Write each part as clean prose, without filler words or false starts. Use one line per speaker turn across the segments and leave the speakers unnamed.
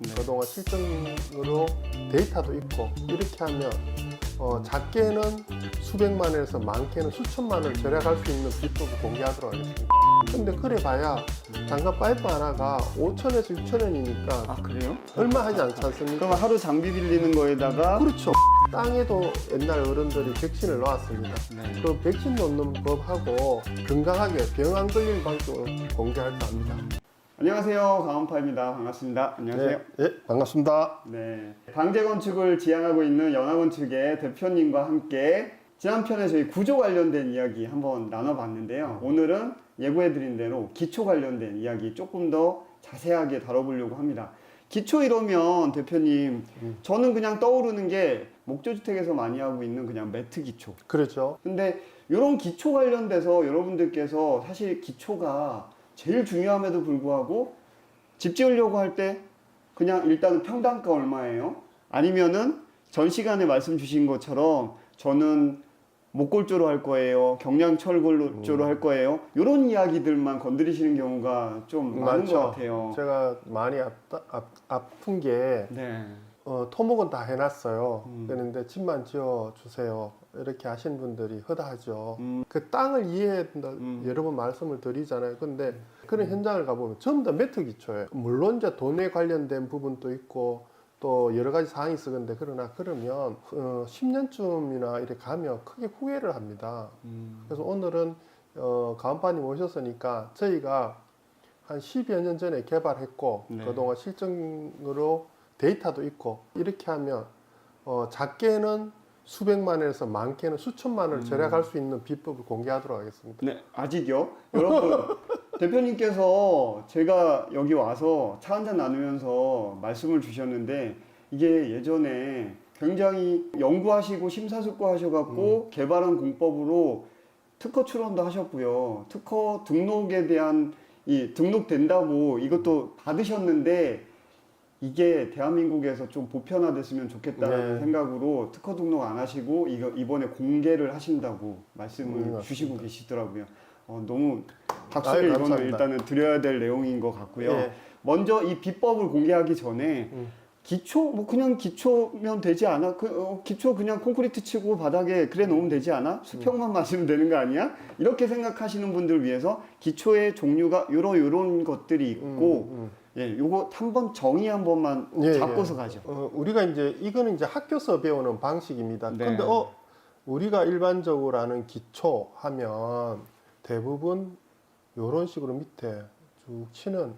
그동안 실증으로 데이터도 있고 이렇게 하면 작게는 수백만 원에서 많게는 수천만 원을 절약할 수 있는 비법을 공개하도록 하겠습니다. 근데 그래 봐야 장갑 파이프 하나가 5천에서 6천 원이니까
아 그래요?
얼마 하지 않지 않습니까?
그럼 하루 장비 빌리는 거에다가
그렇죠. 땅에도 옛날 어른들이 백신을 놓았습니다.
네.
그 백신 놓는 법하고 건강하게 병 안 걸리는 방식으로 공개할까 합니다.
안녕하세요, 강원파입니다. 반갑습니다. 안녕하세요.
네, 반갑습니다.
네, 방제 건축을 지향하고 있는 연화건축의 대표님과 함께 지난 편에 저희 구조 관련된 이야기 한번 나눠봤는데요. 오늘은 예고해드린 대로 기초 관련된 이야기 조금 더 자세하게 다뤄보려고 합니다. 기초 이러면 대표님, 저는 그냥 떠오르는 게 목조주택에서 많이 하고 있는 그냥 매트 기초.
그렇죠.
근데 이런 기초 관련돼서 여러분들께서 사실 기초가 제일 중요함에도 불구하고 집 지으려고 할 때 그냥 일단은 평당가 얼마예요? 아니면은 전 시간에 말씀 주신 것처럼 저는 목골조로 할 거예요. 경량철골조로 할 거예요. 이런 이야기들만 건드리시는 경우가 좀 많은
많죠.
것 같아요.
제가 많이 아픈 게
네.
토목은 다 해놨어요. 그런데 집만 지어주세요. 이렇게 하신 분들이 허다하죠. 그 땅을 이해해야 된다 여러 번 말씀을 드리잖아요. 근데 그런 현장을 가보면 전부 다 매트 기초예요. 물론 이제 돈에 관련된 부분도 있고 또 여러 가지 사항이 있었는데 그러면 10년쯤이나 이렇게 가면 크게 후회를 합니다. 그래서 오늘은 가은파님 오셨으니까 저희가 한 10여 년 전에 개발했고
네.
그동안 실증으로 데이터도 있고 이렇게 하면 작게는 수백만 원에서 많게는 수천만 원을 절약할 수 있는 비법을 공개하도록 하겠습니다.
네, 아직요? 여러분, 대표님께서 제가 여기 와서 차 한잔 나누면서 말씀을 주셨는데 이게 예전에 굉장히 연구하시고 심사숙고하셔갖고 개발한 공법으로 특허 출원도 하셨고요. 특허 등록에 대한 등록된다고 이것도 받으셨는데 이게 대한민국에서 좀 보편화됐으면 좋겠다는
네.
생각으로 특허 등록 안 하시고 이번에 공개를 하신다고 말씀을
맞습니다.
주시고 계시더라고요. 너무 박수를 이거는
감사합니다.
일단은 드려야 될 내용인 것 같고요.
예.
먼저 이 비법을 공개하기 전에 기초 뭐 그냥 기초면 되지 않아? 기초 그냥 콘크리트 치고 바닥에 그래 놓으면 되지 않아? 수평만 맞으면 되는 거 아니야? 이렇게 생각하시는 분들 위해서 기초의 종류가 요런 것들이 있고 예, 요거 한번 정의 한 번만 잡고서 가죠.
우리가 이거는 이제 학교에서 배우는 방식입니다.
네.
근데 우리가 일반적으로 하는 기초 하면 대부분 이런 식으로 밑에 쭉 치는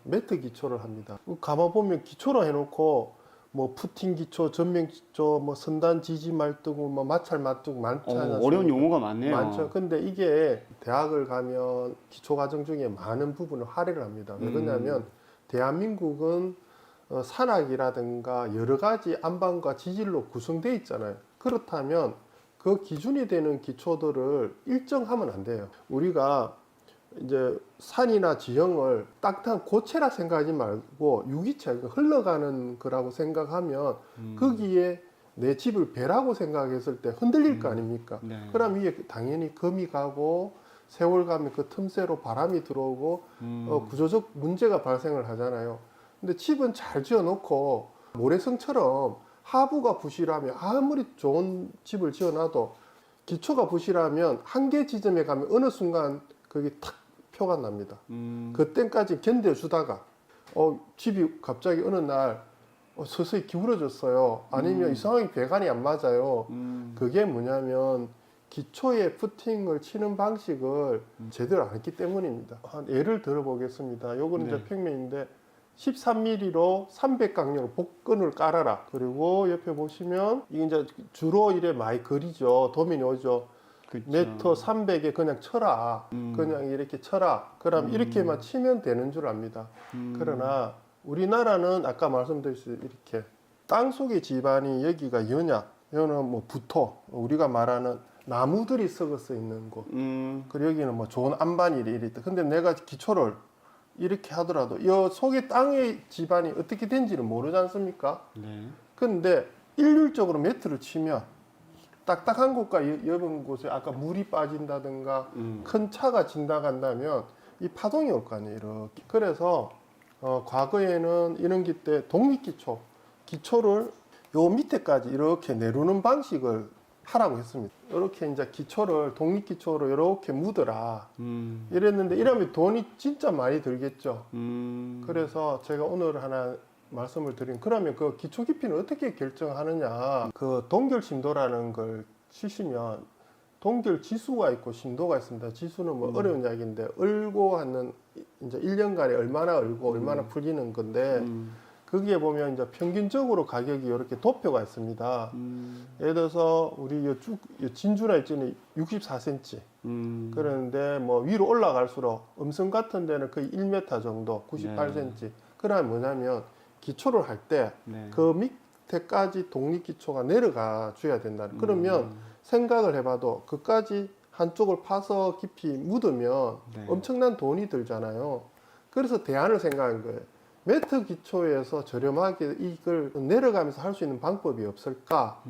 매트 기초를 합니다. 가봐보면 기초로 해놓고 뭐 푸팅 기초, 전면 기초, 뭐 선단 지지 말뚝, 뭐 마찰 맞뚝 많잖아요.
어려운 용어가 많네요.
많죠. 근데 이게 대학을 가면 기초 과정 중에 많은 부분을 할애를 합니다. 왜 그러냐면 대한민국은 산악이라든가 여러 가지 안방과 지질로 구성되어 있잖아요. 그렇다면 그 기준이 되는 기초들을 일정하면 안 돼요. 우리가 이제 산이나 지형을 딱딱한 고체라 생각하지 말고 유기체, 흘러가는 거라고 생각하면 거기에 내 집을 배라고 생각했을 때 흔들릴 거 아닙니까?
네.
그럼 위에 당연히 금이 가고 세월 가면 그 틈새로 바람이 들어오고 구조적 문제가 발생을 하잖아요. 근데 집은 잘 지어놓고 모래성처럼 하부가 부실하면 아무리 좋은 집을 지어놔도 기초가 부실하면 한계 지점에 가면 어느 순간 거기 탁 표가 납니다. 그때까지 견뎌주다가 집이 갑자기 어느 날 서서히 기울어졌어요. 아니면 이상하게 배관이 안 맞아요. 그게 뭐냐면 기초에 푸팅을 치는 방식을 제대로 안 했기 때문입니다. 한 예를 들어 보겠습니다. 요거는
네.
이제 평면인데 13mm로 300강력으로 복근을 깔아라. 그리고 옆에 보시면 이게 이제 주로 이래 많이 그리죠. 도면이 오죠.
그쵸.
메터 300에 그냥 쳐라. 그냥 이렇게 쳐라. 그럼 이렇게만 치면 되는 줄 압니다. 그러나 우리나라는 아까 말씀드렸듯이 이렇게 땅속의 집안이 여기가 연약, 여기는 뭐 부토, 우리가 말하는 나무들이 썩어서 있는 곳. 그리고 여기는 뭐 좋은 안반이 이래 있다. 근데 내가 기초를 이렇게 하더라도 이 속의 땅의 집안이 어떻게 된지는 모르지 않습니까?
네.
근데 일률적으로 매트를 치면 딱딱한 곳과 엷은 곳에 아까 물이 빠진다든가 큰 차가 지나간다면 이 파동이 올 거 아니에요. 이렇게. 그래서 과거에는 이런기 때 독립기초, 기초를 요 밑에까지 이렇게 내려오는 방식을 하라고 했습니다. 이렇게 이제 기초를 독립기초로 이렇게 묻어라. 이랬는데 이러면 돈이 진짜 많이 들겠죠. 그래서 제가 오늘 하나 말씀을 드린, 그러면 그 기초 깊이는 어떻게 결정하느냐. 그 동결 심도라는 걸 치시면 동결 지수가 있고 심도가 있습니다. 지수는 뭐 어려운 이야기인데, 얼고 하는 이제 1년간에 얼마나 얼고 얼마나 풀리는 건데, 거기에 보면 이제 평균적으로 가격이 이렇게 도표가 있습니다. 예를 들어서 우리 요 진주나 있잖아요. 64cm. 그런데 뭐 위로 올라갈수록 음성 같은 데는 거의 1m 정도, 98cm. 그러면 뭐냐면 기초를 할 때 그 밑에까지 독립기초가 내려가 줘야 된다는. 그러면 생각을 해봐도 그까지 한쪽을 파서 깊이 묻으면 엄청난 돈이 들잖아요. 그래서 대안을 생각한 거예요. 매트 기초에서 저렴하게 이걸 내려가면서 할 수 있는 방법이 없을까?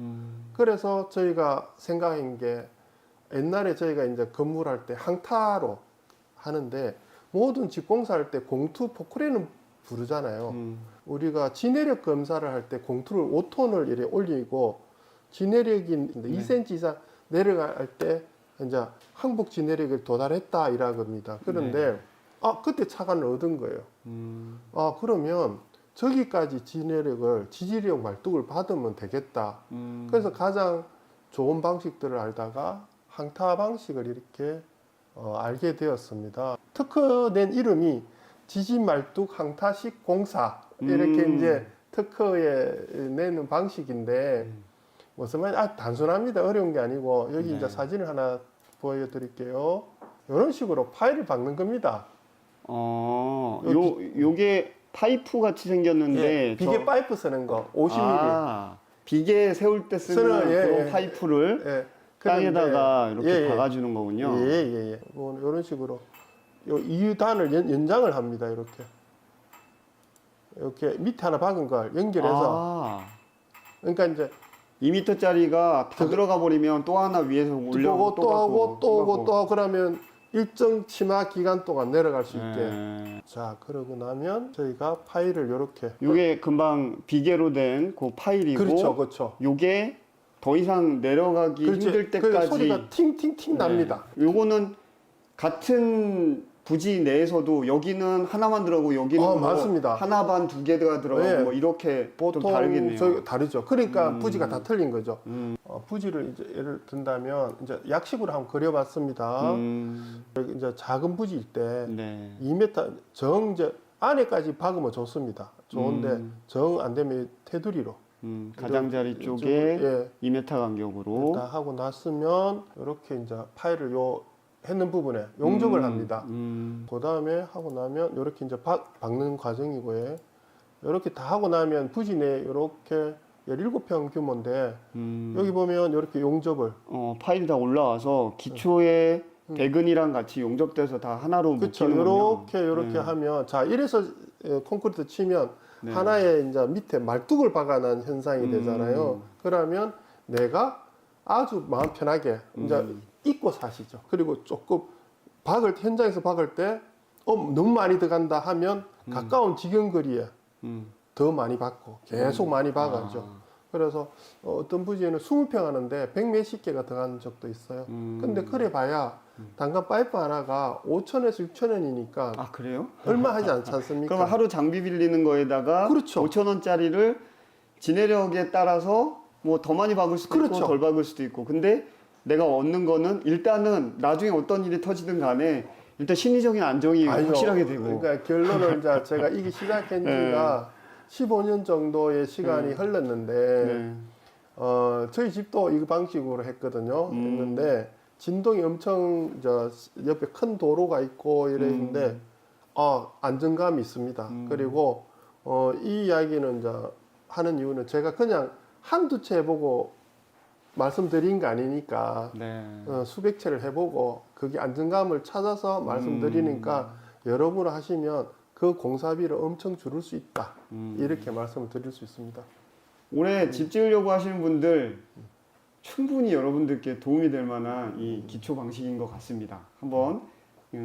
그래서 저희가 생각한 게, 옛날에 저희가 이제 건물할 때 항타로 하는데, 모든 집 공사할 때 공투 포크레인 부르잖아요. 우리가 지내력 검사를 할 때 공투를 5톤을 이렇게 올리고, 지내력이 2cm 이상 내려갈 때 이제 항복 지내력을 도달했다 이라 겁니다. 그런데 그때 차관을 얻은 거예요. 그러면 저기까지 지내력을 지지력 말뚝을 받으면 되겠다. 그래서 가장 좋은 방식들을 알다가 항타 방식을 이렇게 알게 되었습니다. 특허낸 이름이 지지말뚝 항타식 공사, 이렇게 이제 특허에 내는 방식인데, 무슨 말이야? 단순합니다. 어려운 게 아니고, 여기 이제 사진을 하나 보여드릴게요. 이런 식으로 파일을 박는 겁니다.
요게 파이프 같이 생겼는데,
비계 파이프 쓰는 거 50mm.
비계 세울 때 쓰는 그런 파이프를 땅에다가 이렇게 박아주는 거군요.
뭐 이런 식으로 요 2단을 연장을 합니다. 이렇게 밑에 하나 박은 걸 연결해서. 그러니까 이제
2m짜리가 다 들어가 버리면 또 하나 위에서 올려고
또 하고 또 오고 또 하고, 그러면 일정 치마 기간 동안 내려갈 수 있게. 자, 그러고 나면 저희가 파일을 이렇게.
요게 금방 비계로 된 그 파일이고,
그렇죠.
요게 더 이상 내려가기 힘들 때까지
소리가 팅팅팅 납니다.
요거는 같은 부지 내에서도 여기는 하나만 들어가고 여기는 뭐
맞습니다.
하나 반 두 개가 들어가고 뭐 이렇게
보통
좀 다르겠네요.
다르죠. 그러니까 부지가 다 틀린 거죠. 부지를 이제 예를 든다면 이제 약식으로 한번 그려봤습니다. 여기 이제 작은 부지일 때 2m 정 이제 안에까지 박으면 좋습니다. 좋은데 정 안 되면 테두리로
가장자리 쪽에 2m 간격으로
다 하고 났으면 이렇게 이제 파일을 했는 부분에 용접을 합니다. 그 다음에 하고 나면 이렇게 이제 박는 과정이고요. 이렇게 다 하고 나면 부지 내에 이렇게 17평 규모인데, 여기 보면 이렇게 용접을
파일이 다 올라와서 기초에 대근이랑 같이 용접돼서 다 하나로 묶이는군요.
이렇게 하면, 자, 이래서 콘크리트 치면 하나의 이제 밑에 말뚝을 박아놓은 현상이 되잖아요. 그러면 내가 아주 마음 편하게 이제 잊고 사시죠. 그리고 조금 현장에서 박을 때 너무 많이 들어간다 하면 가까운 직영거리에 더 많이 박고 계속 많이 박아죠. 그래서 어떤 부지에는 20평 하는데 100 몇십 개가 들어간 적도 있어요. 근데 그래 봐야 단간 파이프 하나가 5천에서 6천원이니까.
아, 그래요?
얼마 하지 않지 않습니까?
그럼 하루 장비 빌리는 거에다가 5천원짜리를 지내력에 따라서 뭐 더 많이 박을 수도 있고 덜 박을 수도 있고. 근데 내가 얻는 거는 일단은 나중에 어떤 일이 터지든 간에 일단 심리적인 안정이 확실하게 되고.
그러니까 결론을 이제 제가 이게 시작한 지가 15년 정도의 시간이 흘렀는데, 저희 집도 이 방식으로 했거든요. 했는데 진동이 엄청 옆에 큰 도로가 있고 이랬는데 안정감이 있습니다. 그리고 이 이야기는 이제 하는 이유는 제가 그냥 한두 채 해보고 말씀드린 거 아니니까 수백 채를 해보고 그게 안정감을 찾아서 말씀드리니까 여러분 하시면 그 공사비를 엄청 줄일 수 있다. 이렇게 말씀을 드릴 수 있습니다.
올해 집 지으려고 하시는 분들 충분히 여러분들께 도움이 될 만한 이 기초 방식인 것 같습니다. 한번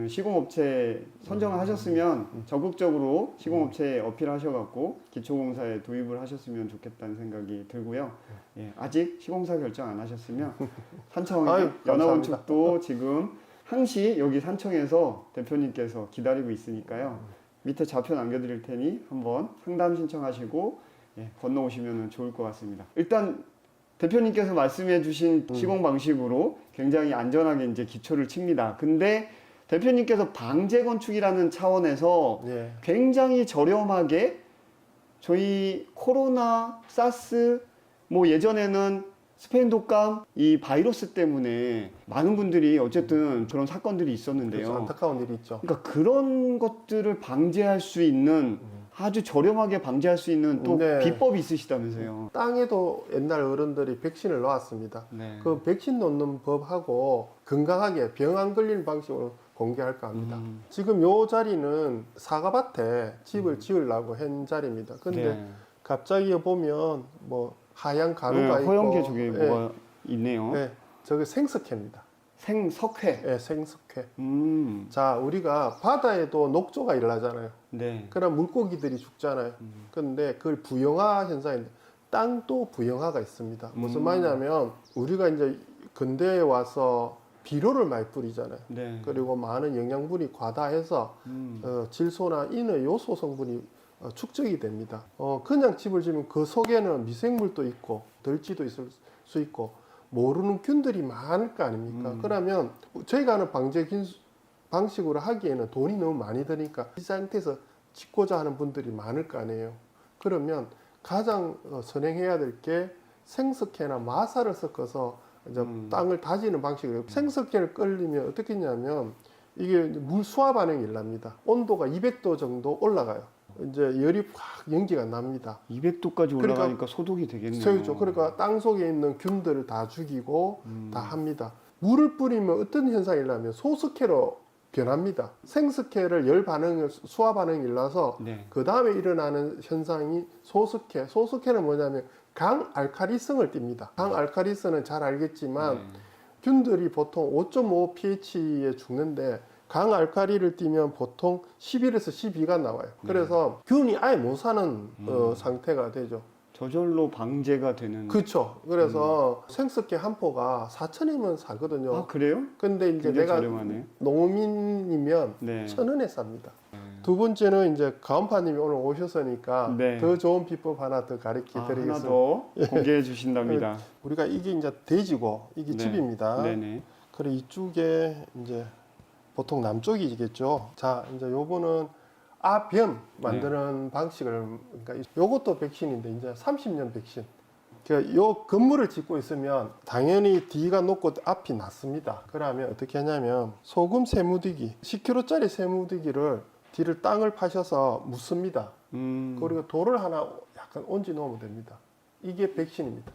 시공업체 선정을 하셨으면 적극적으로 시공업체에 어필하셔갖고 기초공사에 도입을 하셨으면 좋겠다는 생각이 들고요. 예, 아직 시공사 결정 안 하셨으면 산청
아유,
연합건축도 지금 항시 여기 산청에서 대표님께서 기다리고 있으니까요. 밑에 좌표 남겨드릴 테니 한번 상담 신청하시고 예, 건너오시면 좋을 것 같습니다. 일단 대표님께서 말씀해주신 시공 방식으로 굉장히 안전하게 이제 기초를 칩니다. 근데 대표님께서 방제 건축이라는 차원에서
예.
굉장히 저렴하게 저희 코로나, 사스, 뭐 예전에는 스페인 독감 이 바이러스 때문에 많은 분들이 어쨌든 그런 사건들이 있었는데요.
그래서 안타까운 일이 있죠.
그러니까 그런 것들을 방지할 수 있는 아주 저렴하게 방지할 수 있는 또
네.
비법이 있으시다면서요.
땅에도 옛날 어른들이 백신을 놓았습니다.
네.
그 백신 놓는 법하고 건강하게 병 안 걸리는 방식으로 공개할까 합니다. 지금 요 자리는 사과밭에 집을 지으려고 한 자리입니다. 근데
네.
갑자기 보면 뭐 하얀 가루가
네,
있고
허연계 저게
예,
뭐가 있네요.
예, 저게 생석회입니다.
생석회.
예, 생석회.
음.
자, 우리가 바다에도 녹조가 일어나잖아요.
네.
그럼 물고기들이 죽잖아요. 근데 그걸 부영화 현상인데 땅도 부영화가 있습니다. 무슨 말이냐면 우리가 이제 근대에 와서 비료를 많이 뿌리잖아요.
네.
그리고 많은 영양분이 과다해서 질소나 인의 요소 성분이 축적이 됩니다. 그냥 집을 지으면 그 속에는 미생물도 있고 들쥐도 있을 수 있고 모르는 균들이 많을 거 아닙니까? 그러면 저희가 하는 방제 방식으로 하기에는 돈이 너무 많이 드니까 이 상태에서 짓고자 하는 분들이 많을 거 아니에요. 그러면 가장 선행해야 될 게 생석회나 마사를 섞어서 이제 땅을 다지는 방식이에요. 생석회를 끓이면 어떻게 했냐면 이게 물 수화 반응이 일어납니다. 온도가 200도 정도 올라가요. 이제 열이 확 연기가 납니다.
200도까지
그러니까
올라가니까 소독이 되겠네요.
세우죠. 그러니까 땅 속에 있는 균들을 다 죽이고 다 합니다. 물을 뿌리면 어떤 현상이 일어나면 소석회로 변합니다. 생석회를 열 반응을 수화 반응이 일어나서
네.
그 다음에 일어나는 현상이 소석회. 소석회는 뭐냐면 강알칼리성을 띱니다. 강알칼리성은 잘 알겠지만
네.
균들이 보통 5.5 pH에 죽는데 강알칼리를 띠면 보통 11에서 12가 나와요. 그래서 균이 아예 못 사는 상태가 되죠.
저절로 방제가 되는.
그렇죠. 그래서 생석회 한 포가 4,000원이면 사거든요.
아 그래요?
근데 이제
굉장히
내가
저렴하네.
농민이면
네.
1,000원에 삽니다. 두 번째는 이제 가온파님이 오늘 오셨으니까
네.
더 좋은 비법 하나 더 가르쳐
하나
드리겠습니다.
더 공개해 주신답니다.
우리가 이게 이제 돼지고 이게
네.
집입니다.
네네.
그리고 이쪽에 이제 보통 남쪽이겠죠. 자, 이제 요거는 아변 만드는 방식을 그러니까 요것도 백신인데 이제 30년 백신. 그러니까 요 건물을 짓고 있으면 당연히 뒤가 높고 앞이 낮습니다. 그러면 어떻게 하냐면 소금 세무디기 10kg짜리 세무디기를 뒤를 땅을 파셔서 묻습니다. 그리고 돌을 하나 약간 얹어 놓으면 됩니다. 이게 백신입니다.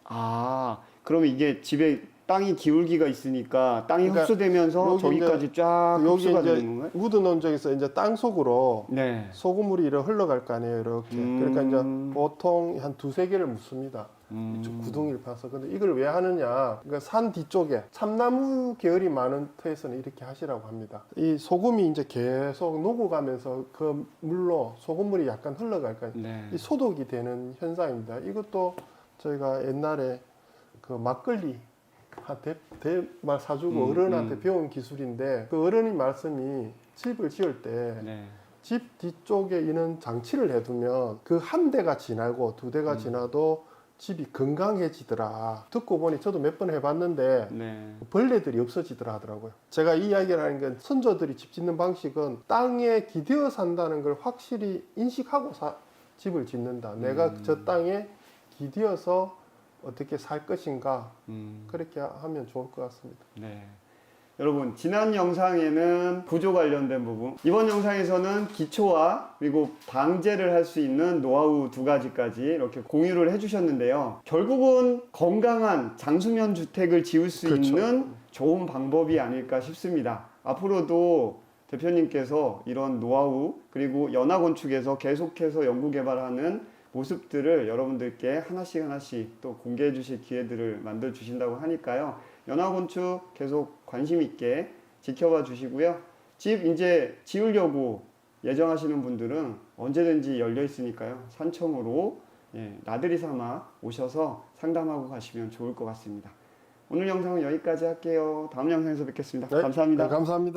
아 그러면 이게 집에 땅이 기울기가 있으니까 땅이
그러니까
흡수되면서
여기
저기까지 쫙
여기
흡수가
이제
되는 건가요?
묻어놓은 적에서 이제 땅 속으로
네.
소금물이 이렇게 흘러갈 거 아니에요, 이렇게. 그러니까 이제 보통 한 두세 개를 묻습니다. 이쪽 구덩이를 파서. 근데 이걸 왜 하느냐? 그러니까 산 뒤쪽에 참나무 계열이 많은 터에서는 이렇게 하시라고 합니다. 이 소금이 이제 계속 녹아가면서 그 물로 소금물이 약간 흘러갈 거예요.
네.
이 소독이 되는 현상입니다. 이것도 저희가 옛날에 그 막걸리 대말 사주고 어른한테 배운 기술인데 그 어른이 말씀이 집을 지을 때
네.
집 뒤쪽에 있는 장치를 해두면 그 한 대가 지나고 두 대가 지나도 집이 건강해지더라. 듣고 보니 저도 몇 번 해봤는데
네.
벌레들이 없어지더라 하더라고요. 제가 이 이야기를 하는 건 선조들이 집 짓는 방식은 땅에 기대어 산다는 걸 확실히 인식하고 집을 짓는다. 내가 저 땅에 기대어서 어떻게 살 것인가 그렇게 하면 좋을 것 같습니다.
네. 여러분 지난 영상에는 구조 관련된 부분, 이번 영상에서는 기초와 그리고 방제를 할 수 있는 노하우 두 가지까지 이렇게 공유를 해주셨는데요. 결국은 건강한 장수면 주택을 지을 수
그렇죠.
있는 좋은 방법이 아닐까 싶습니다. 앞으로도 대표님께서 이런 노하우 그리고 연화건축에서 계속해서 연구개발하는 모습들을 여러분들께 하나씩 또 공개해 주실 기회들을 만들어 주신다고 하니까요. 연화건축 계속 관심 있게 지켜봐 주시고요. 집 이제 지으려고 예정하시는 분들은 언제든지 열려 있으니까요. 산청으로 나들이 삼아 오셔서 상담하고 가시면 좋을 것 같습니다. 오늘 영상은 여기까지 할게요. 다음 영상에서 뵙겠습니다.
네,
감사합니다.
네, 감사합니다.